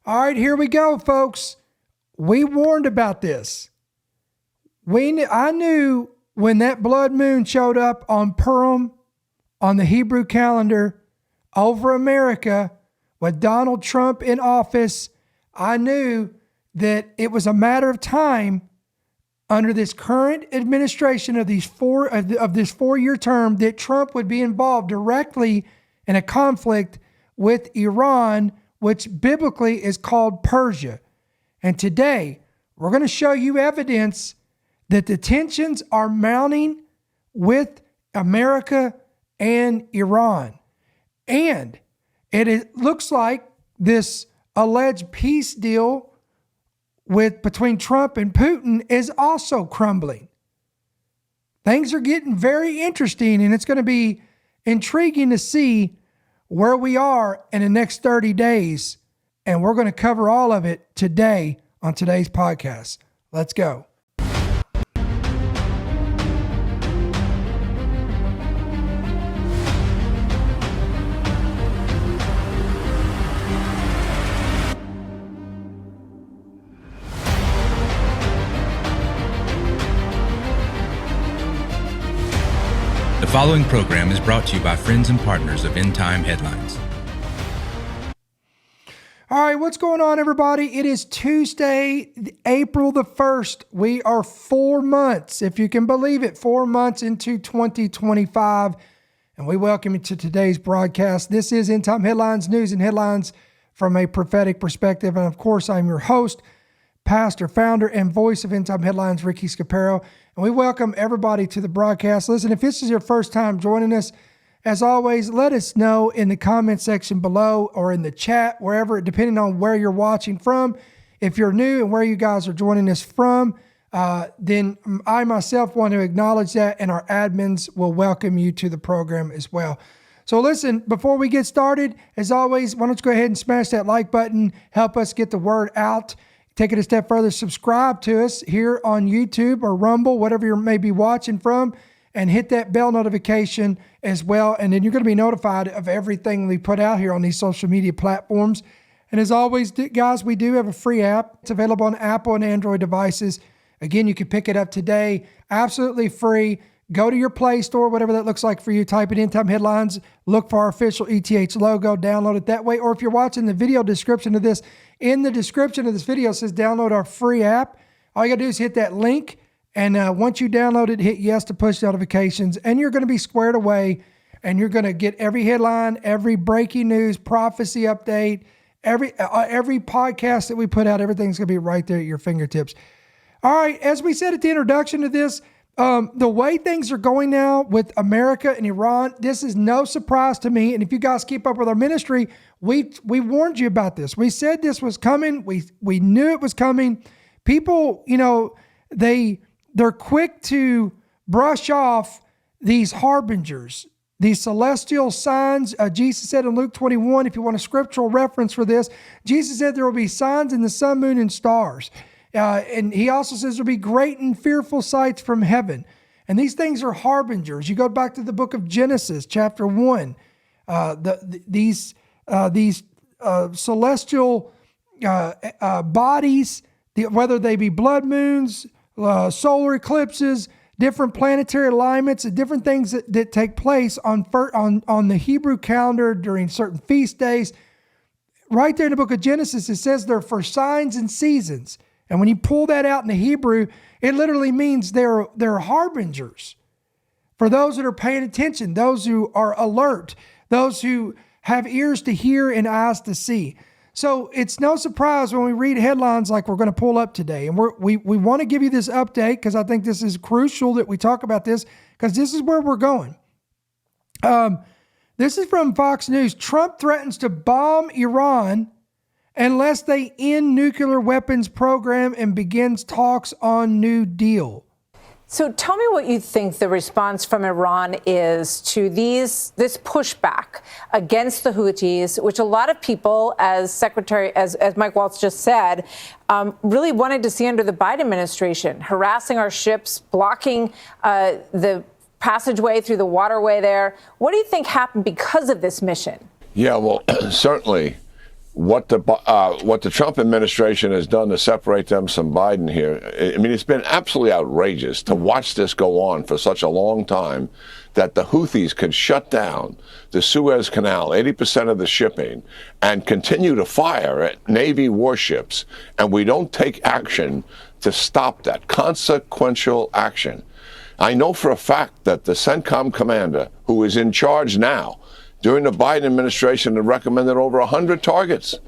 All right, here we go, folks. We warned about this. I knew when that blood moon showed up on Purim on the Hebrew calendar over America with Donald Trump in office, I knew that it was a matter of time under this current administration of this 4-year term that Trump would be involved directly in a conflict with Iran, which biblically is called Persia. And today, we're going to show you evidence that the tensions are mounting with America and Iran. And it looks like this alleged peace deal between Trump and Putin is also crumbling. Things are getting very interesting, and it's going to be intriguing to see where we are in the next 30 days. And we're going to cover all of it today on today's podcast. Let's go. The following program is brought to you by friends and partners of End Time Headlines. All right, what's going on, everybody? It is Tuesday, April the 1st. We are 4 months, if you can believe it, 4 months into 2025. And we welcome you to today's broadcast. This is End Time Headlines, news and headlines from a prophetic perspective. And of course, I'm your host, pastor, founder, and voice of End Time Headlines, Ricky Scaparo. And we welcome everybody to the broadcast. Listen, if this is your first time joining us, as always, let us know in the comment section below or in the chat, wherever, depending on where you're watching from. If you're new and where you guys are joining us from, then I myself want to acknowledge that, and our admins will welcome you to the program as well. So listen, before we get started, as always, why don't you go ahead and smash that like button, help us get the word out. Take it a step further, subscribe to us here on YouTube or Rumble, whatever you may be watching from, and hit that bell notification as well. And then you're going to be notified of everything we put out here on these social media platforms. And as always, guys, we do have a free app. It's available on Apple and Android devices. Again, you can pick it up today, absolutely free. Go to your Play Store, whatever that looks like for you. Type in End Time Headlines. Look for our official ETH logo. Download it that way. Or if you're watching the video description of this, in the description of this video, it says download our free app. All you got to do is hit that link. And once you download it, hit yes to push notifications. And you're going to be squared away. And you're going to get every headline, every breaking news, prophecy update, every podcast that we put out. Everything's going to be right there at your fingertips. All right, as we said at the introduction to this, the way things are going now with America and Iran, this is no surprise to me. And if you guys keep up with our ministry, we warned you about this. We said this was coming. We knew it was coming. People, they're quick to brush off these harbingers, these celestial signs. Jesus said in Luke 21, if you want a scriptural reference for this, Jesus said there will be signs in the sun, moon, and stars. And he also says there'll be great and fearful sights from heaven. And these things are harbingers. You go back to the book of Genesis, chapter 1. These celestial bodies, whether they be blood moons, solar eclipses, different planetary alignments, and different things that take place on the Hebrew calendar during certain feast days. Right there in the book of Genesis, it says they're for signs and seasons. And when you pull that out in the Hebrew, it literally means they're harbingers for those that are paying attention, those who are alert, those who have ears to hear and eyes to see. So it's no surprise when we read headlines like we're going to pull up today. And we want to give you this update because I think this is crucial that we talk about this because this is where we're going. This is from Fox News. Trump threatens to bomb Iran unless they end nuclear weapons program and begins talks on New Deal. So tell me what you think the response from Iran is to this pushback against the Houthis, which a lot of people, as Mike Waltz just said, really wanted to see under the Biden administration, harassing our ships, blocking the passageway through the waterway there. What do you think happened because of this mission? Yeah, well, certainly what the Trump administration has done to separate them from Biden here. I mean, it's been absolutely outrageous to watch this go on for such a long time, that the Houthis could shut down the Suez Canal, 80% of the shipping, and continue to fire at Navy warships, and we don't take action to stop that. Consequential action. I know for a fact that the CENTCOM commander, who is in charge now, during the Biden administration, had recommended over 100 targets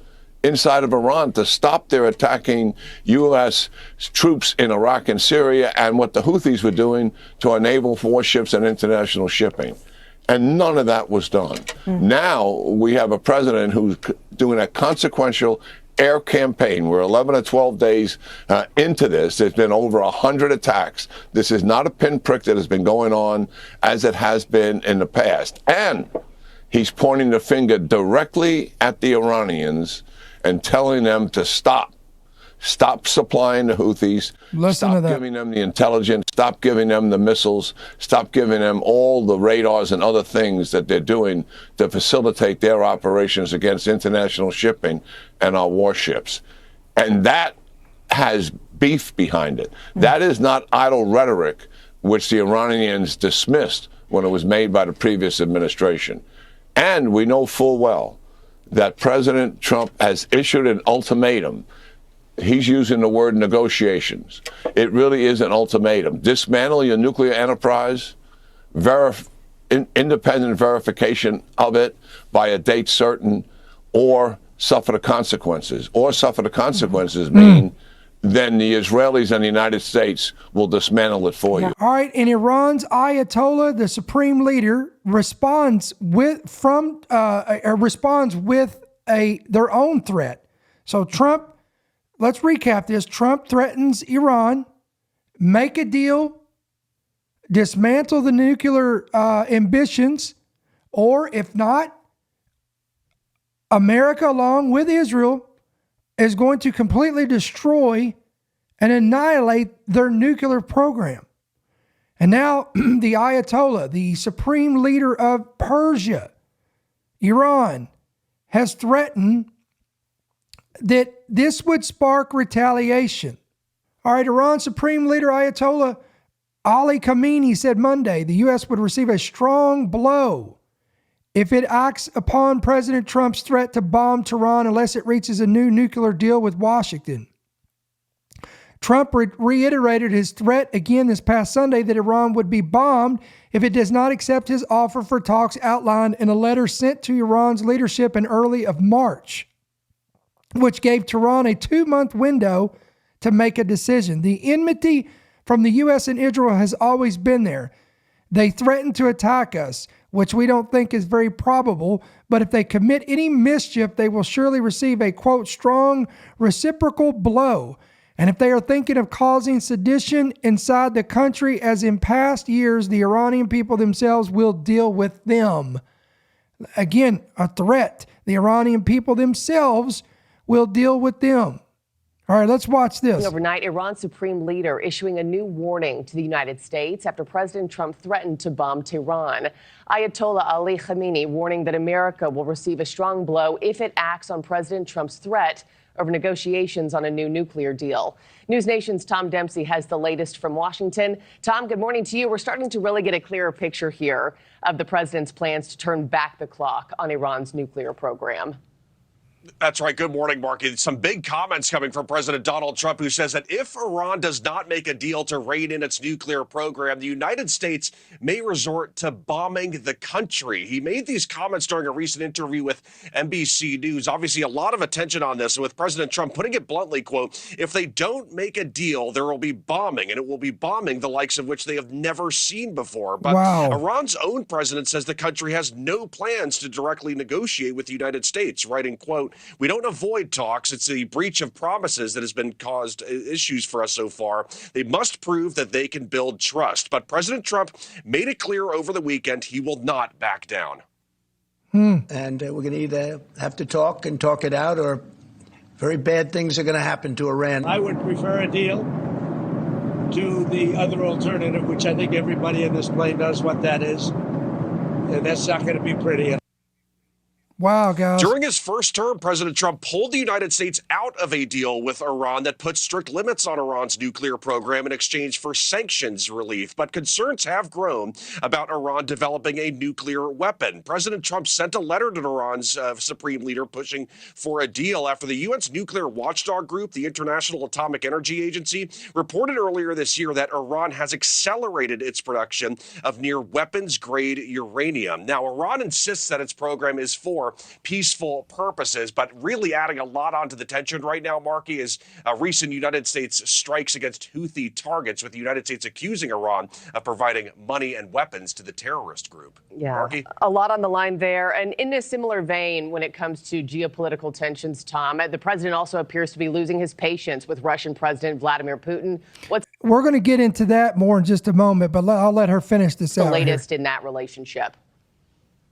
inside of Iran to stop their attacking U.S. troops in Iraq and Syria, and what the Houthis were doing to our naval warships and international shipping. And none of that was done. Now we have a president who's doing a consequential air campaign. We're 11 or 12 days into this. There's been over 100 attacks. This is not a pinprick that has been going on as it has been in the past. And he's pointing the finger directly at the Iranians and telling them to stop. Stop supplying the Houthis. Stop giving them the intelligence. Stop giving them the missiles. Stop giving them all the radars and other things that they're doing to facilitate their operations against international shipping and our warships. And that has beef behind it. That is not idle rhetoric, which the Iranians dismissed when it was made by the previous administration. And we know full well that President Trump has issued an ultimatum. He's using the word negotiations. It really is an ultimatum. Dismantle your nuclear enterprise, independent verification of it by a date certain, or suffer the consequences. Or suffer the consequences mean then the Israelis and the United States will dismantle it for you. All right, and Iran's Ayatollah, the supreme leader, responds with their own threat. So Trump, let's recap this. Trump threatens Iran, make a deal, dismantle the nuclear ambitions, or if not, America, along with Israel, is going to completely destroy and annihilate their nuclear program. And now the Ayatollah, the supreme leader of Persia, Iran, has threatened that this would spark retaliation. All right, Iran's supreme leader Ayatollah Ali Khamenei said Monday the U.S. would receive a strong blow if it acts upon President Trump's threat to bomb Tehran unless it reaches a new nuclear deal with Washington. Trump reiterated his threat again this past Sunday that Iran would be bombed if it does not accept his offer for talks outlined in a letter sent to Iran's leadership in early of March, which gave Tehran a 2-month window to make a decision. The enmity from the U.S. and Israel has always been there. They threaten to attack us, which we don't think is very probable, but if they commit any mischief, they will surely receive a, quote, strong reciprocal blow. And if they are thinking of causing sedition inside the country, as in past years, the Iranian people themselves will deal with them. Again, a threat. The Iranian people themselves will deal with them. All right, let's watch this. Overnight, Iran's supreme leader issuing a new warning to the United States after President Trump threatened to bomb Tehran. Ayatollah Ali Khamenei warning that America will receive a strong blow if it acts on President Trump's threat over negotiations on a new nuclear deal. News Nation's Tom Dempsey has the latest from Washington. Tom, good morning to you. We're starting to really get a clearer picture here of the president's plans to turn back the clock on Iran's nuclear program. That's right. Good morning, Mark. Some big comments coming from President Donald Trump, who says that if Iran does not make a deal to rein in its nuclear program, the United States may resort to bombing the country. He made these comments during a recent interview with NBC News. Obviously, a lot of attention on this, with President Trump putting it bluntly, quote, if they don't make a deal, there will be bombing, and it will be bombing the likes of which they have never seen before. But Iran's own president says the country has no plans to directly negotiate with the United States, writing, quote, we don't avoid talks. It's a breach of promises that has been caused issues for us so far. They must prove that they can build trust. But President Trump made it clear over the weekend he will not back down. And we're going to either have to talk and talk it out, or very bad things are going to happen to Iran. I would prefer a deal to the other alternative, which I think everybody in this plane knows what that is. And that's not going to be pretty. Wow, guys. During his first term, President Trump pulled the United States out of a deal with Iran that put strict limits on Iran's nuclear program in exchange for sanctions relief. But concerns have grown about Iran developing a nuclear weapon. President Trump sent a letter to Iran's supreme leader pushing for a deal after the UN's nuclear watchdog group, the International Atomic Energy Agency, reported earlier this year that Iran has accelerated its production of near weapons-grade uranium. Now, Iran insists that its program is for peaceful purposes, but really adding a lot onto the tension right now, Marky, is recent United States strikes against Houthi targets, with the United States accusing Iran of providing money and weapons to the terrorist group. Yeah, Marky? a lot on the line there. And in a similar vein, when it comes to geopolitical tensions, Tom, the president also appears to be losing his patience with Russian President Vladimir Putin. What's We're going to get into that more in just a moment, but I'll let her finish this the out latest here. in that relationship?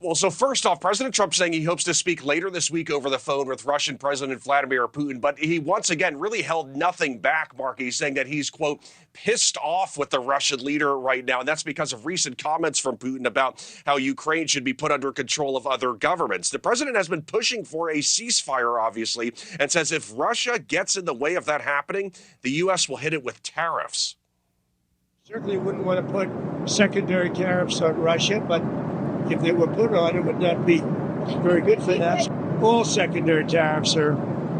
Well, so first off, President Trump saying he hopes to speak later this week over the phone with Russian President Vladimir Putin, but he once again really held nothing back, Marky, saying that he's, quote, pissed off with the Russian leader right now. And that's because of recent comments from Putin about how Ukraine should be put under control of other governments. The president has been pushing for a ceasefire, obviously, and says if Russia gets in the way of that happening, the U.S. will hit it with tariffs. Certainly wouldn't want to put secondary tariffs on Russia, but if they were put on, it would not be very good for them. All secondary tariffs are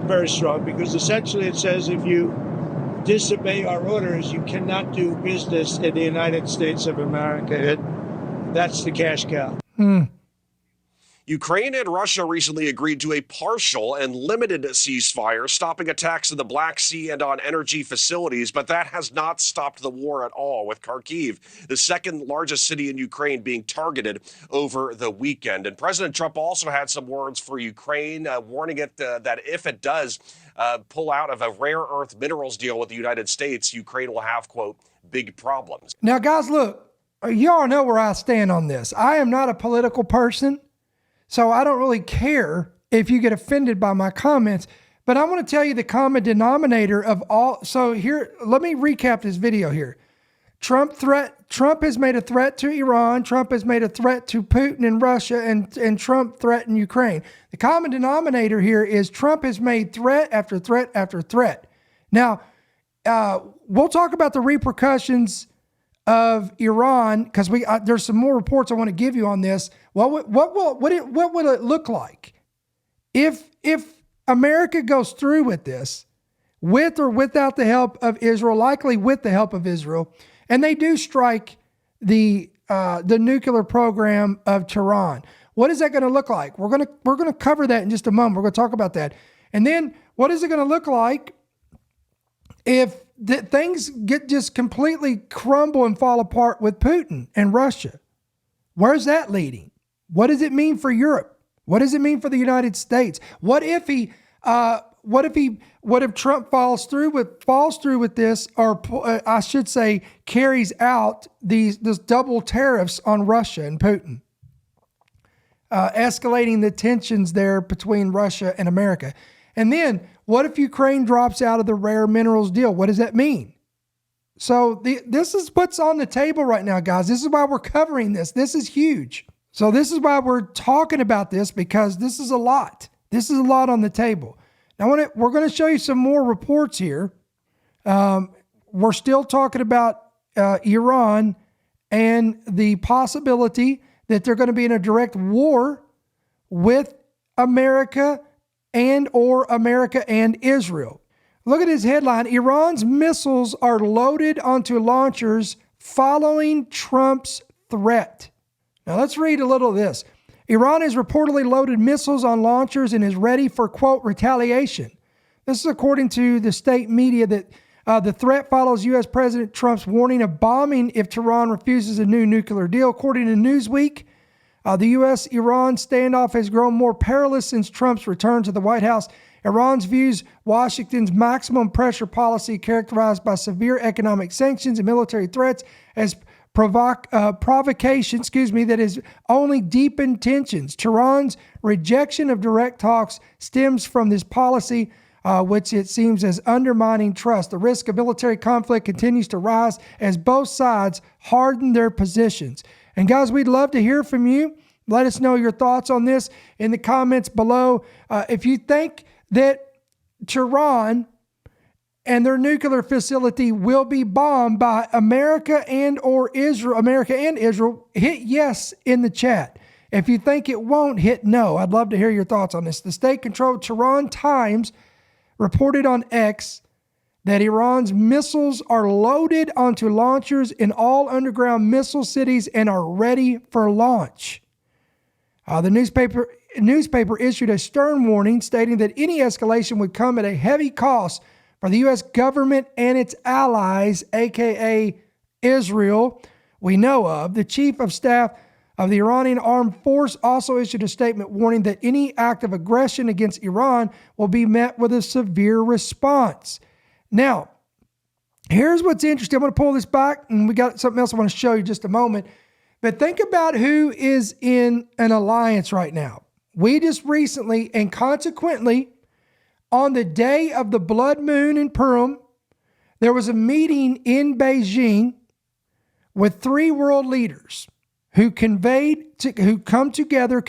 very strong because essentially it says if you disobey our orders, you cannot do business in the United States of America. That's the cash cow. Ukraine and Russia recently agreed to a partial and limited ceasefire, stopping attacks in the Black Sea and on energy facilities, but that has not stopped the war at all, with Kharkiv, the second largest city in Ukraine, being targeted over the weekend. And President Trump also had some words for Ukraine, warning it that if it does pull out of a rare earth minerals deal with the United States, Ukraine will have, quote, big problems. Now, guys, look, y'all know where I stand on this. I am not a political person, so I don't really care if you get offended by my comments, but I want to tell you the common denominator of all. So here, let me recap this video here. Trump has made a threat to Iran. Trump has made a threat to Putin and Russia, and Trump threatened Ukraine. The common denominator here is Trump has made threat after threat after threat. Now, we'll talk about the repercussions of Iran because there's some more reports I want to give you on this. What would it look like if America goes through with this, with or without the help of Israel, likely with the help of Israel, and they do strike the nuclear program of Tehran? What is that going to look like? We're going to cover that in just a moment. We're going to talk about that, and then what is it going to look like if things just completely crumble and fall apart with Putin and Russia? Where's that leading? What does it mean for Europe? What does it mean for the United States? What if Trump falls through with this, or I should say, carries out this double tariffs on Russia and Putin, escalating the tensions there between Russia and America? And then what if Ukraine drops out of the rare minerals deal? What does that mean? So this is what's on the table right now, guys. This is why we're covering this. This is huge. So this is why we're talking about this, because this is a lot. This is a lot on the table. Now, we're going to show you some more reports here. We're still talking about Iran and the possibility that they're going to be in a direct war with America or America and Israel. Look at his headline: Iran's missiles are loaded onto launchers following Trump's threat. Now let's read a little of this. Iran has reportedly loaded missiles on launchers and is ready for, quote, retaliation. This is according to the state media that the threat follows U.S. President Trump's warning of bombing if Tehran refuses a new nuclear deal. According to Newsweek, the U.S.-Iran standoff has grown more perilous since Trump's return to the White House. Iran views Washington's maximum pressure policy, characterized by severe economic sanctions and military threats, as provocation, that has only deepened tensions. Tehran's rejection of direct talks stems from this policy, which it seems is undermining trust. The risk of military conflict continues to rise as both sides harden their positions. And guys, we'd love to hear from you. Let us know your thoughts on this in the comments below. If you think that Tehran and their nuclear facility will be bombed by America and Israel, hit yes in the chat. If you think it won't, hit no. I'd love to hear your thoughts on this. The state-controlled Tehran Times reported on X that Iran's missiles are loaded onto launchers in all underground missile cities and are ready for launch. The newspaper issued a stern warning stating that any escalation would come at a heavy cost for the U.S. government and its allies, aka Israel, we know of. The chief of staff of the Iranian armed force also issued a statement warning that any act of aggression against Iran will be met with a severe response. Now, here's what's interesting. I'm going to pull this back, and we got something else I want to show you in just a moment. But think about who is in an alliance right now. We just recently, and consequently, on the day of the blood moon in Purim, there was a meeting in Beijing with 3 world leaders who convened together,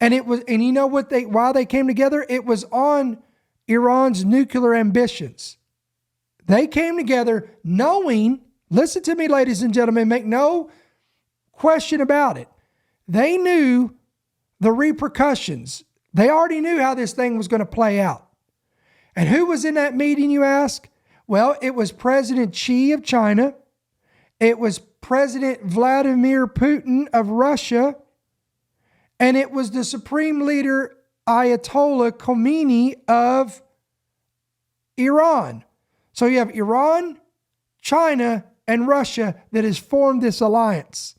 and you know why they came together? It was on Iran's nuclear ambitions. They came together knowing, listen to me, ladies and gentlemen, make no question about it. They knew the repercussions. They already knew how this thing was going to play out. And who was in that meeting, you ask? Well, it was President Xi of China. It was President Vladimir Putin of Russia. And it was the supreme leader, Ayatollah Khomeini of Iran. So you have Iran, China, and Russia that has formed this alliance.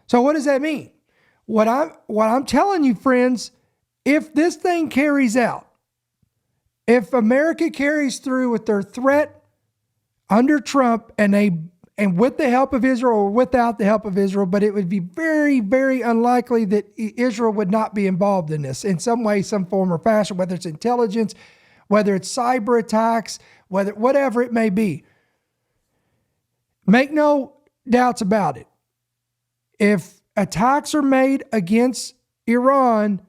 So what does that mean? What I'm telling you, friends, if this thing carries out, if America carries through with their threat under Trump and with the help of Israel or without the help of Israel, but it would be very, very unlikely that Israel would not be involved in this in some way, some form or fashion, whether it's intelligence, whether it's cyber attacks, whatever it may be. Make no doubts about it. If attacks are made against Iran,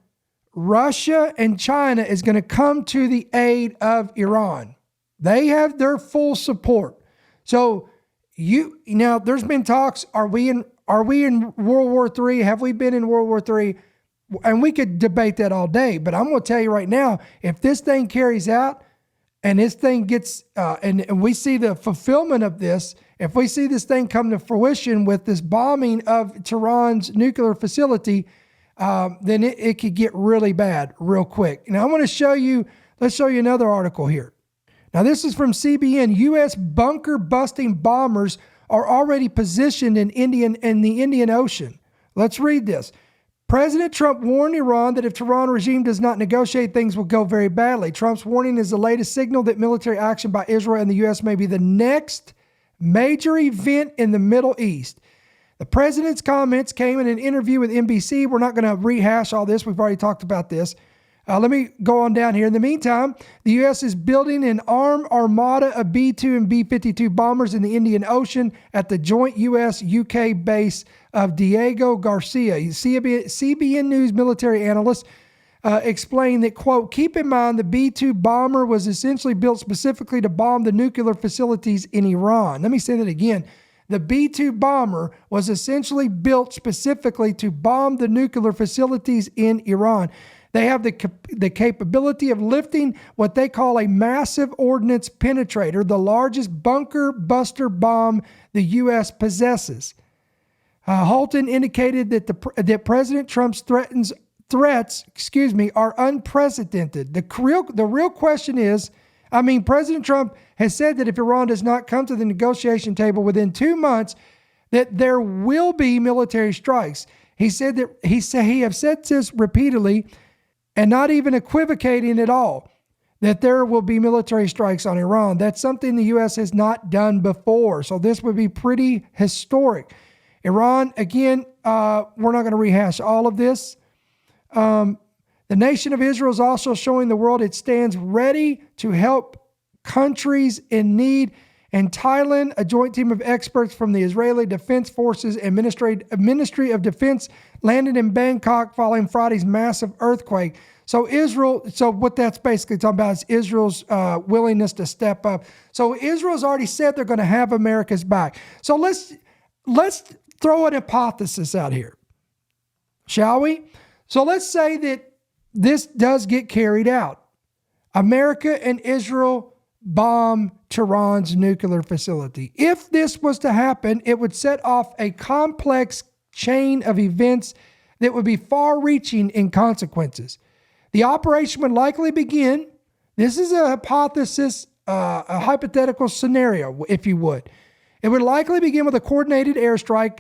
Russia and China is going to come to the aid of Iran. They have their full support. So now there's been talks. Are we in World War III? Have we been in World War III? And we could debate that all day. But I'm going to tell you right now, if this thing carries out and this thing gets and we see the fulfillment of this, if we see this thing come to fruition with this bombing of Tehran's nuclear facility, then it could get really bad real quick. Now let's show you another article here. Now this is from CBN. U.S. bunker busting bombers are already positioned in the Indian Ocean. Let's read this. President Trump warned Iran that if Tehran regime does not negotiate, things will go very badly. Trump's warning is the latest signal that military action by Israel and the U.S. may be the next major event in the Middle East. The president's comments came in an interview with NBC. We're not going to rehash all this. We've already talked about this. Let me go on down here. In the meantime, the U.S. is building an armed armada of B-2 and B-52 bombers in the Indian Ocean at the joint U.S.-UK base of Diego Garcia. CBN News military analyst explained that, quote, keep in mind the B-2 bomber was essentially built specifically to bomb the nuclear facilities in Iran. Let me say that again. The B-2 bomber was essentially built specifically to bomb the nuclear facilities in Iran. They have the capability of lifting what they call a massive ordnance penetrator, the largest bunker buster bomb the U.S. possesses. Halton indicated that President Trump's threats are unprecedented. The real question is, President Trump has said that if Iran does not come to the negotiation table within 2 months, that there will be military strikes. He have said this repeatedly and not even equivocating at all, that there will be military strikes on Iran. That's something the U.S. has not done before. So this would be pretty historic. Iran, again, we're not going to rehash all of this. The nation of Israel is also showing the world it stands ready to help countries in need. In Thailand, a joint team of experts from the Israeli Defense Forces and Ministry of Defense landed in Bangkok following Friday's massive earthquake. So what that's basically talking about is Israel's willingness to step up. So Israel's already said they're going to have America's back. So let's throw an hypothesis out here, shall we? So let's say that this does get carried out. America and Israel bomb Tehran's nuclear facility. If this was to happen, it would set off a complex chain of events that would be far-reaching in consequences. The operation would likely begin, this is a hypothesis, a hypothetical scenario, if you would. It would likely begin with a coordinated airstrike,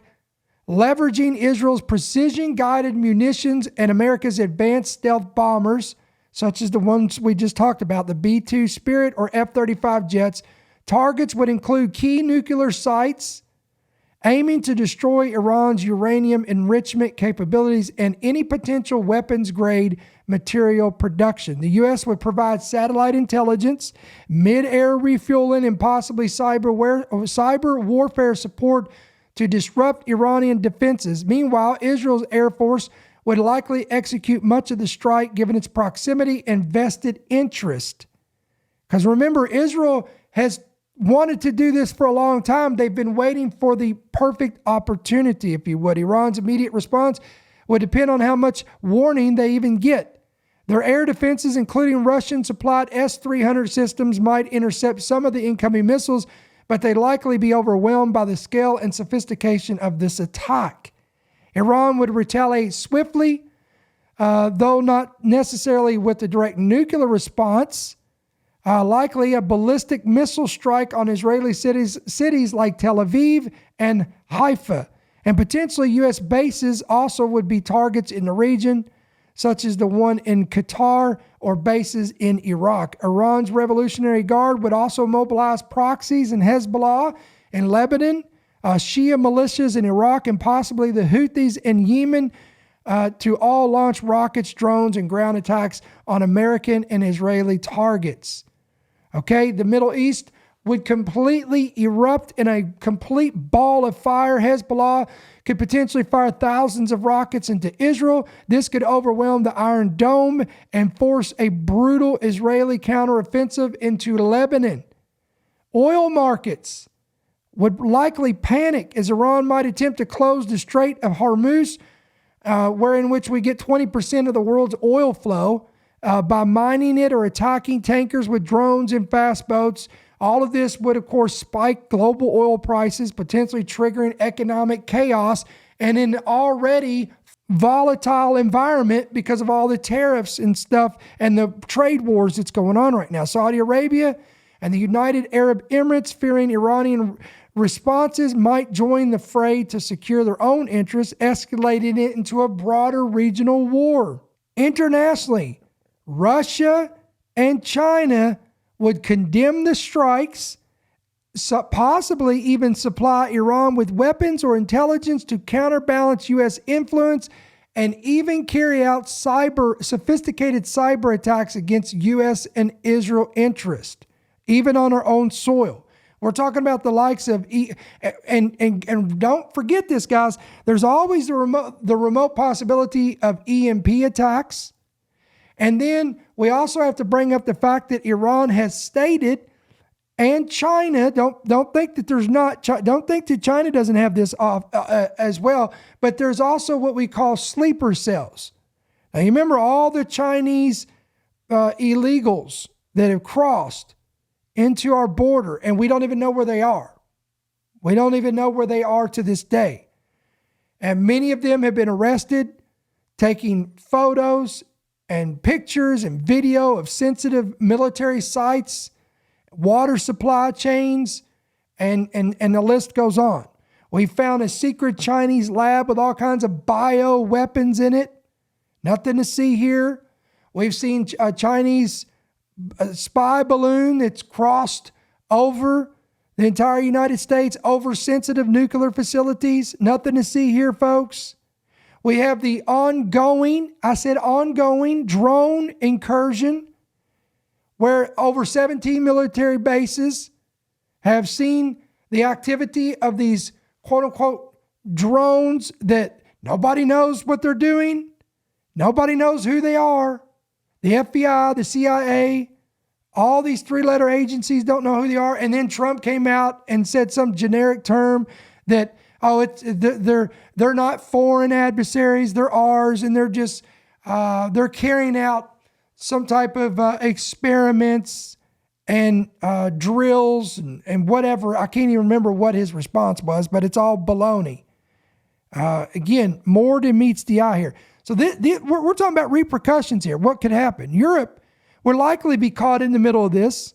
leveraging Israel's precision-guided munitions and America's advanced stealth bombers, such as the ones we just talked about, the B-2 Spirit or F-35 jets. Targets would include key nuclear sites, aiming to destroy Iran's uranium enrichment capabilities and any potential weapons-grade material production. The U.S. would provide satellite intelligence, mid-air refueling, and possibly cyber warfare support to disrupt Iranian defenses. Meanwhile, Israel's Air Force would likely execute much of the strike given its proximity and vested interest. Because remember, Israel has wanted to do this for a long time. They've been waiting for the perfect opportunity, if you would. Iran's immediate response would depend on how much warning they even get. Their air defenses, including Russian-supplied S-300 systems, might intercept some of the incoming missiles, but they'd likely be overwhelmed by the scale and sophistication of this attack. Iran would retaliate swiftly, though not necessarily with a direct nuclear response. Likely a ballistic missile strike on Israeli cities like Tel Aviv and Haifa. And potentially U.S. bases also would be targets in the region, such as the one in Qatar or bases in Iraq. Iran's Revolutionary Guard would also mobilize proxies in Hezbollah in Lebanon, Shia militias in Iraq, and possibly the Houthis in Yemen to all launch rockets, drones, and ground attacks on American and Israeli targets. Okay, the Middle East would completely erupt in a complete ball of fire. Hezbollah could potentially fire thousands of rockets into Israel. This could overwhelm the Iron Dome and force a brutal Israeli counteroffensive into Lebanon. Oil markets would likely panic as Iran might attempt to close the Strait of Hormuz, in which we get 20% of the world's oil flow, by mining it or attacking tankers with drones and fast boats. All of this would, of course, spike global oil prices, potentially triggering economic chaos in an already volatile environment because of all the tariffs and stuff and the trade wars that's going on right now. Saudi Arabia and the United Arab Emirates, fearing Iranian responses, might join the fray to secure their own interests, escalating it into a broader regional war. Internationally, Russia and China would condemn the strikes, possibly even supply Iran with weapons or intelligence to counterbalance U.S. influence, and even carry out sophisticated cyber attacks against U.S. and Israel interest, even on our own soil. We're talking about the likes of, and don't forget this, guys, there's always the remote possibility of EMP attacks. And then we also have to bring up the fact that Iran has stated, and China, don't think that China doesn't have this as well, but there's also what we call sleeper cells. Now you remember all the Chinese illegals that have crossed into our border, and we don't even know where they are. We don't even know where they are to this day. And many of them have been arrested, taking photos and pictures and video of sensitive military sites, water supply chains, and the list goes on. We found a secret Chinese lab with all kinds of bio weapons in it. Nothing to see here. We've seen a Chinese spy balloon that's crossed over the entire United States, over sensitive nuclear facilities. Nothing to see here, folks. We have the ongoing drone incursion where over 17 military bases have seen the activity of these quote unquote drones that nobody knows what they're doing. Nobody knows who they are. The FBI, the CIA, all these three-letter agencies don't know who they are. And then Trump came out and said some generic term that, they're not foreign adversaries, they're ours, and they're just they're carrying out some type of experiments and drills and whatever. I can't even remember what his response was, but it's all baloney. Again, more than meets the eye here. So we're talking about repercussions here. What could happen? Europe would likely be caught in the middle of this,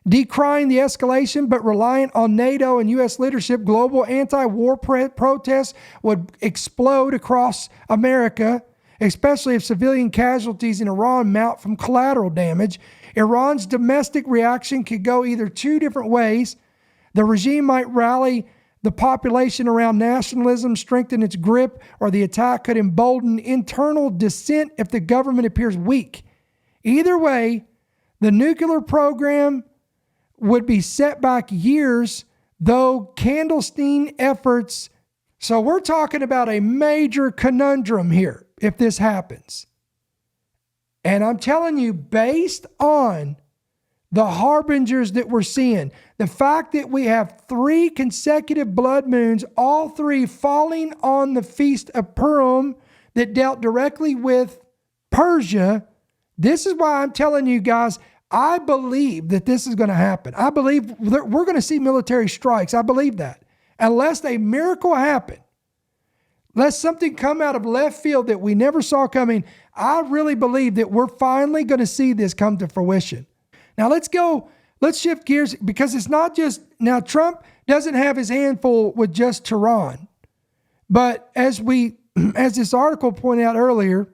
decrying the escalation, but reliant on NATO and U.S. leadership. Global anti-war protests would explode across America, especially if civilian casualties in Iran mount from collateral damage. Iran's domestic reaction could go either two different ways. The regime might rally the population around nationalism, strengthen its grip, or the attack could embolden internal dissent if the government appears weak. Either way, the nuclear program would be set back years, though clandestine efforts. So we're talking about a major conundrum here if this happens. And I'm telling you, based on the harbingers that we're seeing, the fact that we have 3 consecutive blood moons, all 3 falling on the Feast of Purim that dealt directly with Persia, this is why I'm telling you guys, I believe that this is going to happen. I believe that we're going to see military strikes. I believe that. Unless a miracle happen, unless something come out of left field that we never saw coming, I really believe that we're finally going to see this come to fruition. Now let's shift gears, because it's not just, now Trump doesn't have his handful with just Tehran. But as this article pointed out earlier,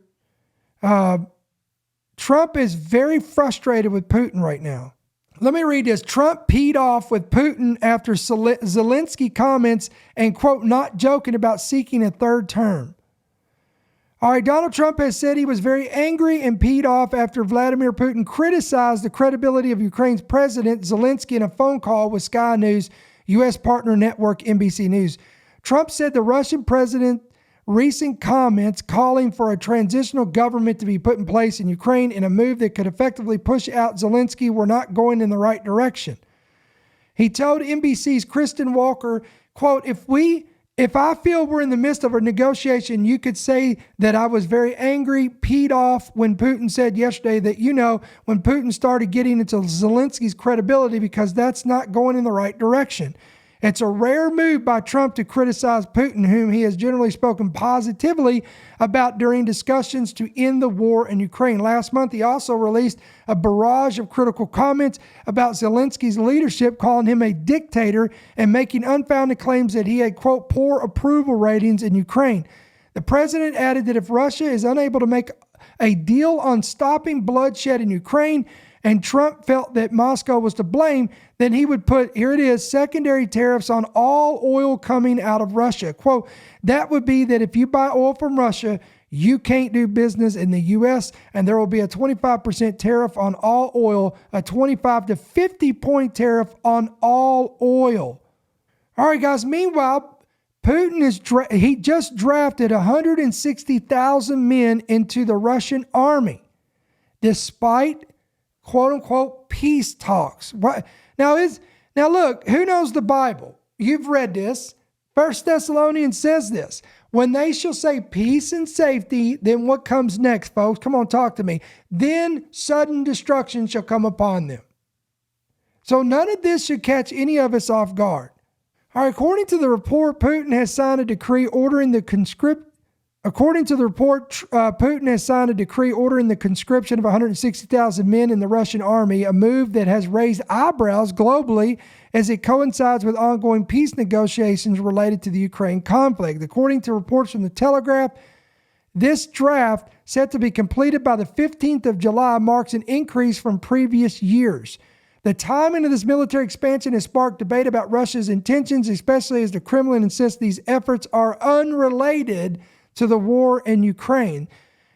Trump is very frustrated with Putin right now. Let me read this. Trump peed off with Putin after Zelensky comments and, quote, not joking about seeking a third term. All right, Donald Trump has said he was very angry and peed off after Vladimir Putin criticized the credibility of Ukraine's president Zelensky in a phone call with Sky News, U.S. partner network NBC News. Trump said the Russian president's recent comments calling for a transitional government to be put in place in Ukraine in a move that could effectively push out Zelensky were not going in the right direction. He told NBC's Kristen Walker, quote, if I feel we're in the midst of a negotiation, you could say that I was very angry, peed off when Putin said yesterday that, when Putin started getting into Zelensky's credibility, because that's not going in the right direction. It's a rare move by Trump to criticize Putin, whom he has generally spoken positively about during discussions to end the war in Ukraine. Last month, he also released a barrage of critical comments about Zelensky's leadership, calling him a dictator and making unfounded claims that he had, quote, poor approval ratings in Ukraine. The president added that if Russia is unable to make a deal on stopping bloodshed in Ukraine, and Trump felt that Moscow was to blame, then he would put, here it is, secondary tariffs on all oil coming out of Russia. Quote, that would be that if you buy oil from Russia, you can't do business in the U.S., and there will be a 25% tariff on all oil, a 25 to 50-point tariff on all oil. All right, guys, meanwhile, Putin he just drafted 160,000 men into the Russian army, despite quote unquote peace talks. What now look, who knows the Bible? You've read this. 1 Thessalonians says this. When they shall say peace and safety, then what comes next, folks? Come on, talk to me. Then sudden destruction shall come upon them. So none of this should catch any of us off guard. All right, according to the report, Putin has signed a decree ordering the conscription of 160,000 men in the Russian army, a move that has raised eyebrows globally as it coincides with ongoing peace negotiations related to the Ukraine conflict. According to reports from The Telegraph, this draft, set to be completed by the 15th of July, marks an increase from previous years. The timing of this military expansion has sparked debate about Russia's intentions, especially as the Kremlin insists these efforts are unrelated to the war in Ukraine.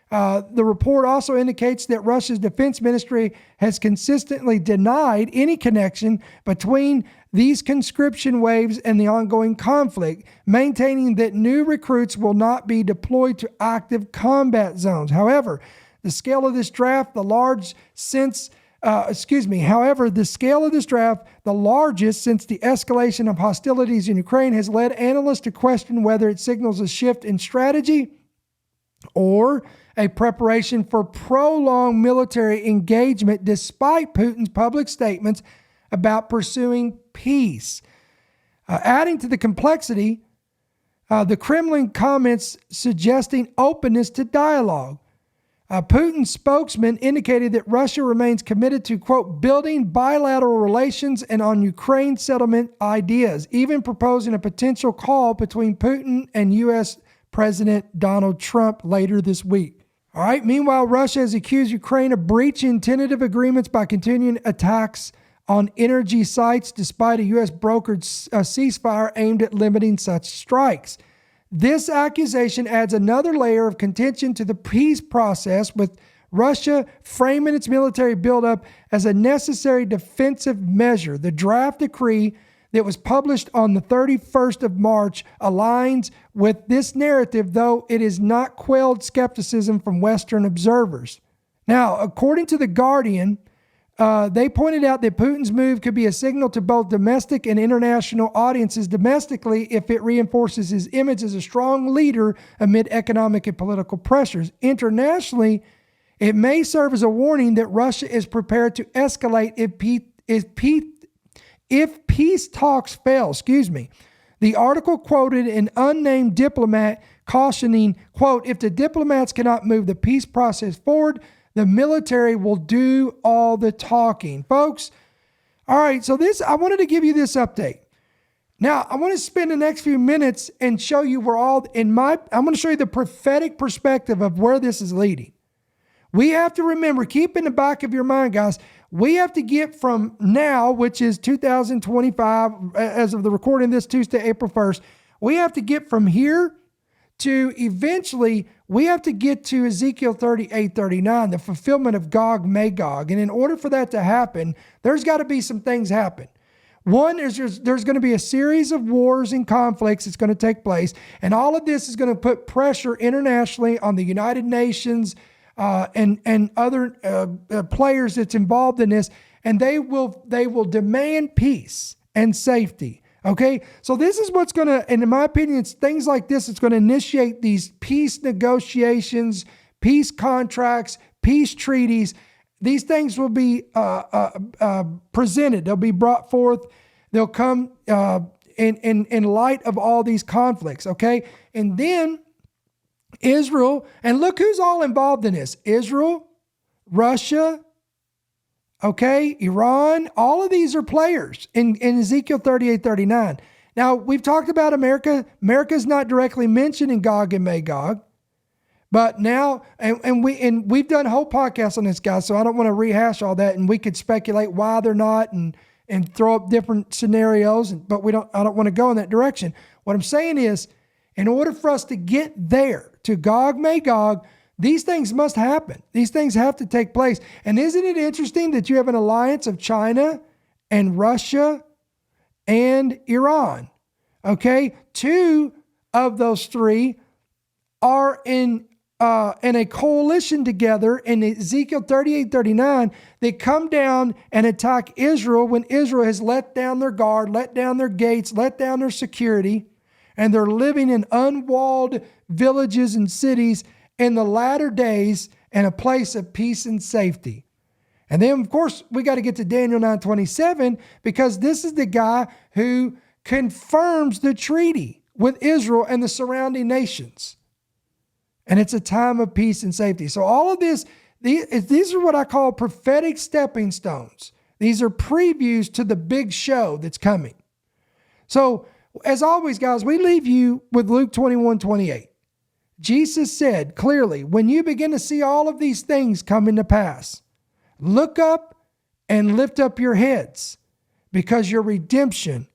The report also indicates that Russia's defense ministry has consistently denied any connection between these conscription waves and the ongoing conflict, maintaining that new recruits will not be deployed to active combat zones. However, the scale of this draft, the largest since the escalation of hostilities in Ukraine, has led analysts to question whether it signals a shift in strategy or a preparation for prolonged military engagement despite Putin's public statements about pursuing peace. Adding to the complexity, the Kremlin comments suggesting openness to dialogue. Putin's spokesman indicated that Russia remains committed to, quote, building bilateral relations and on Ukraine settlement ideas, even proposing a potential call between Putin and U.S. President Donald Trump later this week. All right. Meanwhile, Russia has accused Ukraine of breaching tentative agreements by continuing attacks on energy sites despite a U.S. brokered ceasefire aimed at limiting such strikes. This accusation adds another layer of contention to the peace process, with Russia framing its military buildup as a necessary defensive measure. The draft decree that was published on the 31st of March aligns with this narrative, though it has not quelled skepticism from Western observers. Now, according to The Guardian, they pointed out that Putin's move could be a signal to both domestic and international audiences. Domestically, if it reinforces his image as a strong leader amid economic and political pressures. Internationally, it may serve as a warning that Russia is prepared to escalate if peace talks fail. The article quoted an unnamed diplomat cautioning, quote, if the diplomats cannot move the peace process forward, the military will do all the talking. Folks, all right, so I wanted to give you this update. Now, I want to spend the next few minutes and show you I'm going to show you the prophetic perspective of where this is leading. We have to remember, keep in the back of your mind, guys, we have to get from now, which is 2025, as of the recording this Tuesday, April 1st, we have to get from here to eventually, we have to get to Ezekiel 38:39, the fulfillment of Gog Magog. And in order for that to happen, there's got to be some things happen. One, there's going to be a series of wars and conflicts that's going to take place. And all of this is going to put pressure internationally on the United Nations and other players that's involved in this. And they will demand peace and safety. Okay, so this is what's going to, and in my opinion, it's things like this. It's going to initiate these peace negotiations, peace contracts, peace treaties. These things will be presented. They'll be brought forth. They'll come in light of all these conflicts. Okay, and then Israel, and look who's all involved in this: Israel, Russia. Okay, Iran, all of these are players in Ezekiel 38:39. Now, we've talked about America. America's not directly mentioned in Gog and Magog, but now, and we've done a whole podcast on this, guys, so I don't want to rehash all that, and we could speculate why they're not and throw up different scenarios, but I don't want to go in that direction. What I'm saying is, in order for us to get there, to Gog Magog, these things must happen. These things have to take place. And isn't it interesting that you have an alliance of China and Russia and Iran? Okay, two of those three are in a coalition together in Ezekiel 38:39. They come down and attack Israel when Israel has let down their guard, let down their gates, let down their security, and they're living in unwalled villages and cities in the latter days in a place of peace and safety. And then, of course, we got to get to Daniel 9:27, because this is the guy who confirms the treaty with Israel and the surrounding nations. And it's a time of peace and safety. So all of this, these are what I call prophetic stepping stones. These are previews to the big show that's coming. So, as always, guys, we leave you with Luke 21:28. Jesus said clearly, when you begin to see all of these things coming to pass, look up and lift up your heads, because your redemption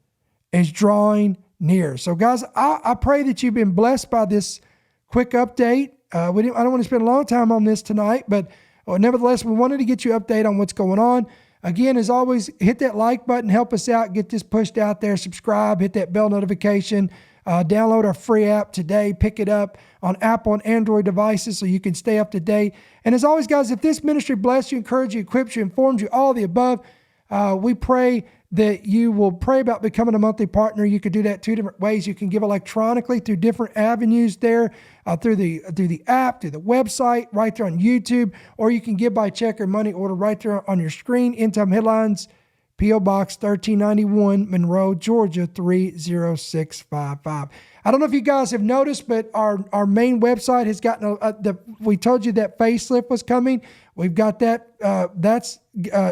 is drawing near. So guys, I pray that you've been blessed by this quick update. I don't want to spend a long time on this tonight, but nevertheless, we wanted to get you an update on what's going on. Again, as always, hit that like button, help us out, get this pushed out there, subscribe, hit that bell notification, download our free app today, pick it up on Apple and Android devices so you can stay up to date. And as always, guys, if this ministry blessed you, encouraged you, equipped you, informed you, all the above, we pray that you will pray about becoming a monthly partner. You could do that two different ways. You can give electronically through different avenues there, through the app, through the website, right there on YouTube, or you can give by check or money order right there on your screen. End Time Headlines, P.O. Box 1391, Monroe, Georgia 30655. I don't know if you guys have noticed, but our main website has gotten we told you that facelift was coming. We've got that. That's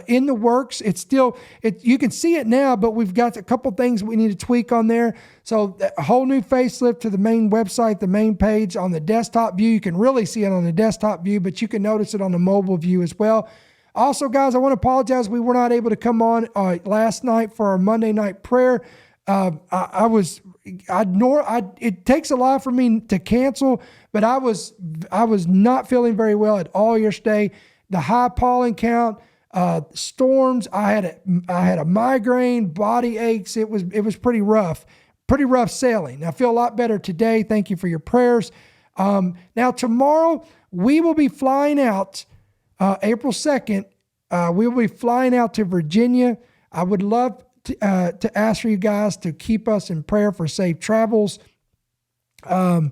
in the works. It's still, you can see it now, but we've got a couple things we need to tweak on there. So a whole new facelift to the main website, the main page on the desktop view. You can really see it on the desktop view, but you can notice it on the mobile view as well. Also, guys, I want to apologize. We were not able to come on last night for our Monday night prayer. It takes a lot for me to cancel, but I was not feeling very well at all yesterday. The high pollen count, storms. I had a migraine, body aches. It was pretty rough sailing. I feel a lot better today. Thank you for your prayers. Now tomorrow we will be flying out, April 2nd. We will be flying out to Virginia. I would love to ask for you guys to keep us in prayer for safe travels. No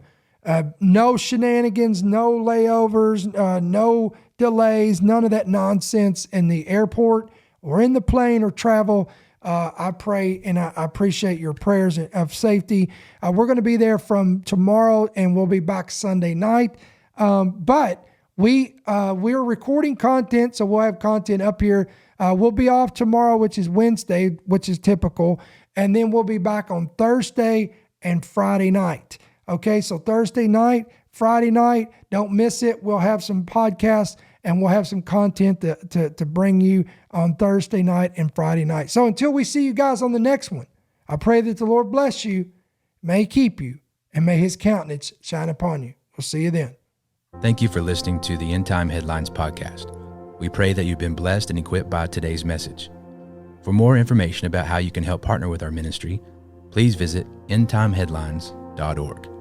shenanigans, no layovers, no delays, none of that nonsense in the airport or in the plane or travel. I pray and I appreciate your prayers of safety. We're going to be there from tomorrow and we'll be back Sunday night. But we're recording content, so we'll have content up here. We'll be off tomorrow, which is Wednesday, which is typical. And then we'll be back on Thursday and Friday night. Okay, so Thursday night, Friday night, don't miss it. We'll have some podcasts and we'll have some content to bring you on Thursday night and Friday night. So until we see you guys on the next one, I pray that the Lord bless you, may He keep you, and may His countenance shine upon you. We'll see you then. Thank you for listening to the End Time Headlines podcast. We pray that you've been blessed and equipped by today's message. For more information about how you can help partner with our ministry, please visit endtimeheadlines.org.